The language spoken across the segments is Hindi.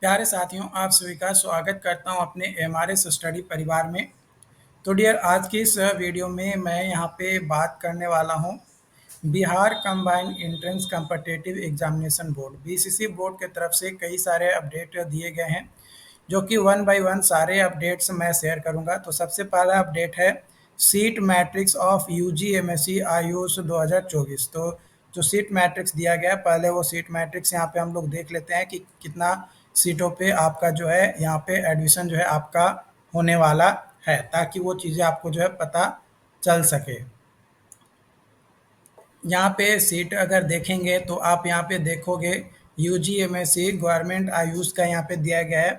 प्यारे साथियों, आप सभी का स्वागत करता हूं अपने एमआरएस स्टडी परिवार में। तो डियर, आज की इस वीडियो में मैं यहां पे बात करने वाला हूं Bihar combined entrance competitive examination board BCC board की तरफ से कई सारे अपडेट दिए गए हैं, जो कि वन बाय वन सारे अपडेट्स मैं शेयर करूंगा। तो सबसे पहला अपडेट है seat matrix of UG MSc AYUSH 2024। तो जो सीट मैट्रिक्स दिया गया है, पहले वो सीट मैट्रिक्स यहाँ पे हम लोग देख लेते हैं कि कितना सीटों पे आपका जो है यहाँ पे एडमिशन जो है आपका होने वाला है, ताकि वो चीज़ें आपको जो है पता चल सके। यहाँ पे सीट अगर देखेंगे तो आप यहाँ पे देखोगे यूजी एमएससी गवर्नमेंट आयुष का यहाँ पे दिया गया है,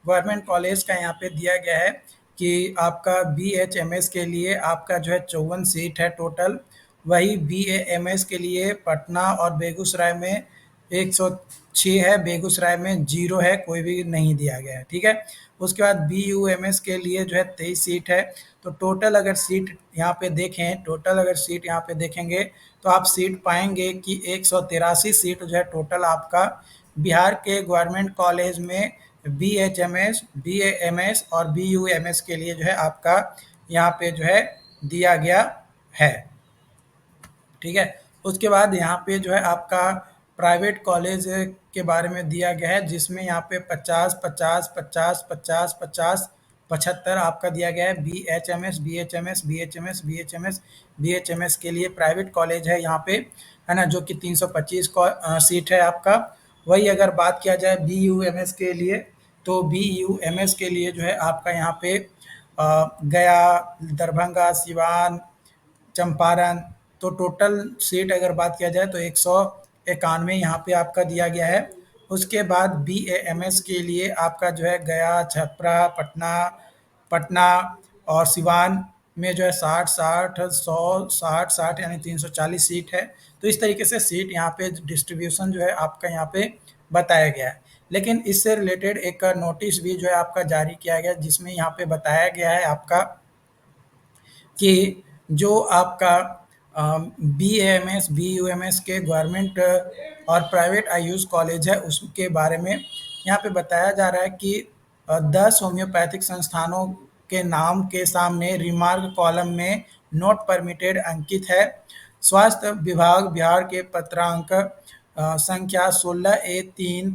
गवर्नमेंट कॉलेज का यहाँ पे दिया गया है कि आपका बीएचएमएस के लिए आपका जो है 54 सीट है टोटल। वही बीएएमएस के लिए पटना और बेगूसराय में 106 है, बेगूसराय में 0 है, कोई भी नहीं दिया गया है। ठीक है। उसके बाद बीयूएमएस के लिए जो है 23 सीट है। तो टोटल अगर सीट यहाँ पे देखें, टोटल अगर सीट यहाँ पे देखेंगे तो आप सीट पाएंगे कि 183 सीट जो है टोटल आपका बिहार के गवर्नमेंट कॉलेज में बीएचएमएस, बीएएमएस और बीयूएमएस के लिए जो है आपका यहाँ पे जो है दिया गया है। ठीक है। उसके बाद यहाँ पे जो है आपका प्राइवेट कॉलेज के बारे में दिया गया है, जिसमें यहाँ पे 50 50 50 50 50 75 आपका दिया गया है। B H M S B H M S B H M S B H M S B H M S के लिए प्राइवेट कॉलेज है यहाँ पे, है ना, जो कि 325 सीट है आपका। वही अगर बात किया जाए बी यू एम एस के लिए, तो बी यू एम एस के लिए जो है आपका यहाँ पे गया, दरभंगा, सिवान, चंपारण, तो टोटल सीट अगर बात किया जाए तो 191 यहाँ पे आपका दिया गया है। उसके बाद बीएएमएस के लिए आपका जो है गया, छपरा, पटना पटना और सिवान में जो है 60 60 100 60 60 यानी 340 सीट है। तो इस तरीके से सीट यहाँ पे डिस्ट्रीब्यूशन जो है आपका यहाँ पे बताया गया है। लेकिन इससे रिलेटेड एक नोटिस भी जो है आपका जारी किया गया, जिसमें यहाँ पे बताया गया है आपका कि जो आपका B M S B U M S के गवर्नमेंट और प्राइवेट आयुष कॉलेज है, उसके बारे में यहाँ पे बताया जा रहा है कि 10 होम्योपैथिक संस्थानों के नाम के सामने रिमार्क कॉलम में नोट परमिटेड अंकित है। स्वास्थ्य विभाग बिहार के पत्रांक संख्या 16A3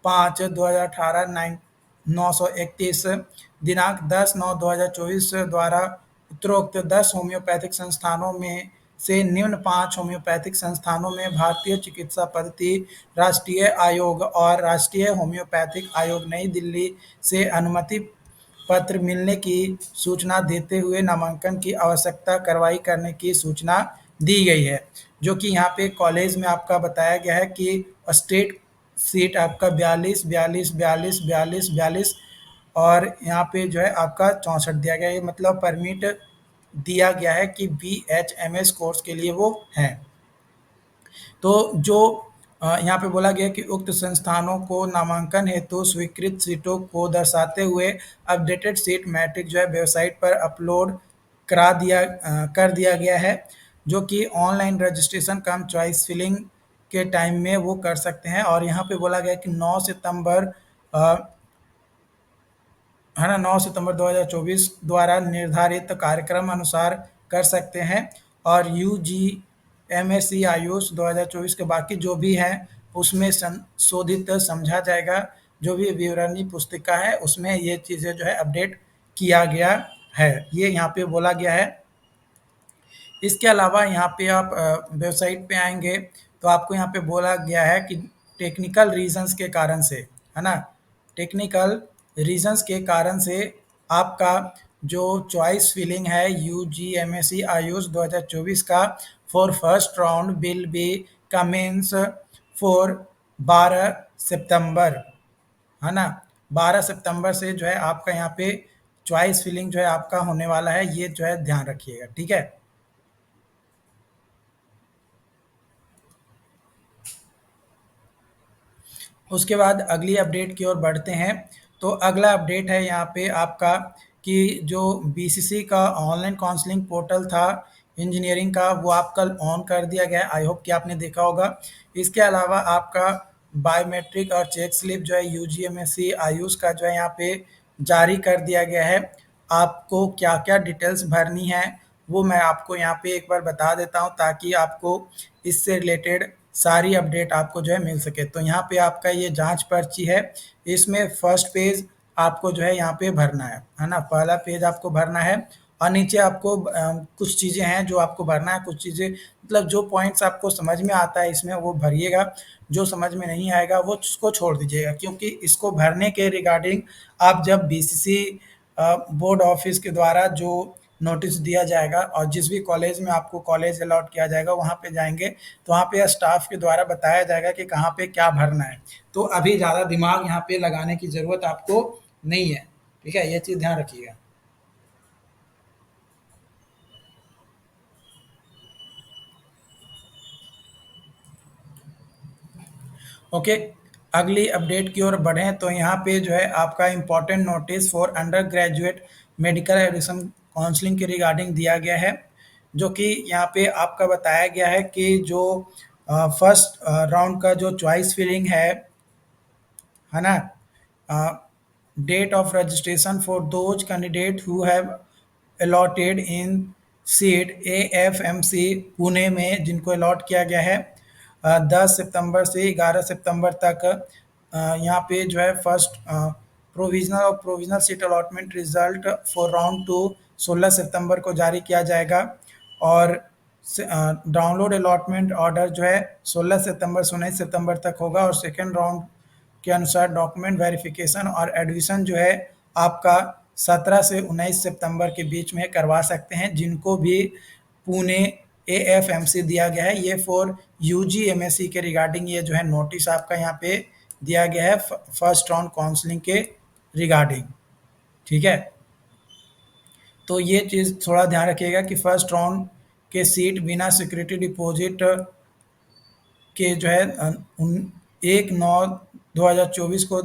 5 2018 931 दिनांक 10/9/2024 द्वारा उपरोक्त 10 होम्योपैथिक संस्थानों में से निम्न 5 होम्योपैथिक संस्थानों में भारतीय चिकित्सा पद्धति राष्ट्रीय आयोग और राष्ट्रीय होम्योपैथिक आयोग नई दिल्ली से अनुमति पत्र मिलने की सूचना देते हुए नामांकन की आवश्यकता कार्रवाई करने की सूचना दी गई है। जो कि यहाँ पे कॉलेज में आपका बताया गया है कि स्टेट सीट आपका 42 42 42 42 42 और यहाँ पे जो है आपका 64 दिया गया है। मतलब परमिट दिया गया है कि बीएचएमएस कोर्स के लिए वो हैं। तो जो यहाँ पे बोला गया कि उक्त संस्थानों को नामांकन हेतु स्वीकृत सीटों को दर्शाते हुए अपडेटेड सीट मैट्रिक्स जो है वेबसाइट पर अपलोड कर दिया गया है, जो कि ऑनलाइन रजिस्ट्रेशन कम चॉइस फिलिंग के टाइम में वो कर सकते हैं। और यहाँ पे बोला गया कि 9 सितंबर है ना, 9 सितंबर 2024 द्वारा निर्धारित कार्यक्रम अनुसार कर सकते हैं। और यूजी एमएससी आयुष 2024 के बाकी जो भी हैं उसमें संशोधित समझा जाएगा। जो भी विवरणी पुस्तिका है उसमें ये चीज़ें जो है अपडेट किया गया है, ये यहाँ पे बोला गया है। इसके अलावा यहाँ पे आप वेबसाइट पे आएंगे तो आपको यहाँ पे बोला गया है कि टेक्निकल रीजंस के कारण से, है ना, टेक्निकल रीजंस के कारण से आपका जो चॉइस फिलिंग है U G M S C AYUSH 2024 का for first round will be commence for 12 सितंबर, है ना, 12 सितंबर से जो है आपका यहाँ पे चॉइस फिलिंग जो है आपका होने वाला है, ये जो है ध्यान रखिएगा। ठीक है। उसके बाद अगली अपडेट की ओर बढ़ते हैं। तो अगला अपडेट है यहाँ पे आपका कि जो बीसीसी का ऑनलाइन काउंसलिंग पोर्टल था इंजीनियरिंग का, वो आपका ऑन कर दिया गया है। आई होप कि आपने देखा होगा। इसके अलावा आपका बायोमेट्रिक और चेक स्लिप जो है यूजीएमएसी आयुष का जो है यहाँ पे जारी कर दिया गया है। आपको क्या-क्या डिटेल्स भरनी है वो मैं आपको यहाँ पे एक बार बता देता हूँ ताकि आपको इससे रिलेटेड सारी अपडेट आपको जो है मिल सके। तो यहाँ पे आपका ये जाँच पर्ची है, इसमें फर्स्ट पेज आपको जो है यहाँ पे भरना है ना? पहला पेज आपको भरना है और नीचे आपको कुछ चीज़ें हैं जो आपको भरना है, कुछ चीज़ें मतलब जो पॉइंट्स आपको समझ में आता है इसमें वो भरिएगा, जो समझ में नहीं आएगा वो उसको छोड़ दीजिएगा क्योंकि इसको भरने के रिगार्डिंग आप जब बीसीसी बोर्ड ऑफिस के द्वारा जो नोटिस दिया जाएगा और जिस भी कॉलेज में आपको कॉलेज अलॉट किया जाएगा वहाँ पे जाएँगे, तो वहाँ पे स्टाफ के द्वारा बताया जाएगा कि कहाँ पे क्या भरना है। तो अभी ज़्यादा दिमाग यहाँ पे लगाने की ज़रूरत आपको नहीं है, ठीक है? ये चीज़ ध्यान रखिएगा। ओके, अगली अपडेट की ओर बढ़ें तो यहाँ पे जो है आपका important notice for under graduate medical admission counselling के रिगार्डिंग दिया गया है, जो कि यहाँ पे आपका बताया गया है कि जो फर्स्ट राउंड का जो चॉइस फिलिंग है ना? Date of registration for those candidates who have allotted in seat AFMC Pune में जिनको अलॉट किया गया है 10 सितंबर से 11 सितंबर तक यहाँ पे जो है first provisional seat allotment result for round to 16 सितंबर को जारी किया जाएगा और डाउनलोड अलॉटमेंट ऑर्डर जो है 16 सितंबर से 19 सितंबर तक होगा और सेकेंड राउंड के अनुसार डॉक्यूमेंट वेरिफिकेशन और एडमिशन जो है आपका 17 से 19 सितंबर के बीच में करवा सकते हैं जिनको भी पुणे एएफएमसी दिया गया है। ये फॉर यूजीएमएससी के रिगार्डिंग ये जो है नोटिस आपका यहाँ पे दिया गया है फर्स्ट राउंड काउंसलिंग के रिगार्डिंग, ठीक है? तो ये चीज़ थोड़ा ध्यान रखिएगा कि फर्स्ट राउंड के सीट बिना सिक्योरिटी डिपॉजिट के जो है 1/9/2024 को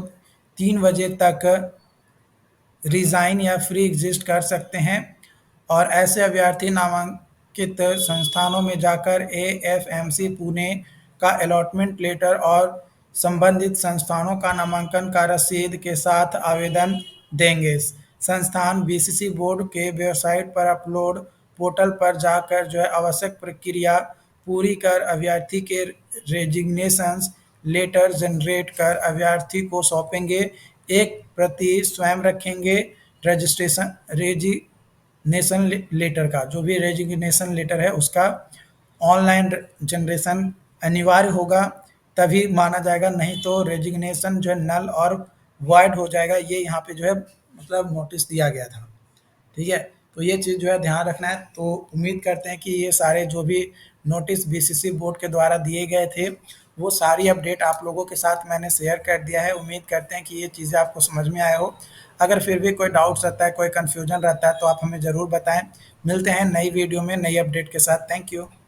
3 बजे तक रिज़ाइन या फ्री एग्जिस्ट कर सकते हैं और ऐसे अभ्यर्थी नामांकित संस्थानों में जाकर एएफएमसी पुणे का अलॉटमेंट लेटर और संबंधित संस्थानों का नामांकन का रसीद के साथ आवेदन देंगे। संस्थान बीसीसी बोर्ड के वेबसाइट पर अपलोड पोर्टल पर जाकर जो है आवश्यक प्रक्रिया पूरी कर अभ्यर्थी के रेजिग्नेशन लेटर जनरेट कर अभ्यर्थी को सौंपेंगे। एक प्रति स्वयं रखेंगे। रजिस्ट्रेशन रेजिग्नेशन लेटर का जो भी रेजिग्नेशन लेटर है उसका ऑनलाइन जनरेशन अनिवार्य होगा तभी माना जाएगा, नहीं तो रेजिग्नेशन जो है नल और वॉइड हो जाएगा। ये यहाँ पे जो है मतलब नोटिस दिया गया था, ठीक है? तो ये चीज़ जो है ध्यान रखना है। तो उम्मीद करते हैं कि ये सारे जो भी नोटिस बीसीसी बोर्ड के द्वारा दिए गए थे, वो सारी अपडेट आप लोगों के साथ मैंने शेयर कर दिया है। उम्मीद करते हैं कि ये चीज़ें आपको समझ में आया हो। अगर फिर भी कोई डाउट्स रहता है, कोई कन्फ्यूजन रहता है तो आप हमें ज़रूर बताएँ। मिलते हैं नई वीडियो में नई अपडेट के साथ। Thank you.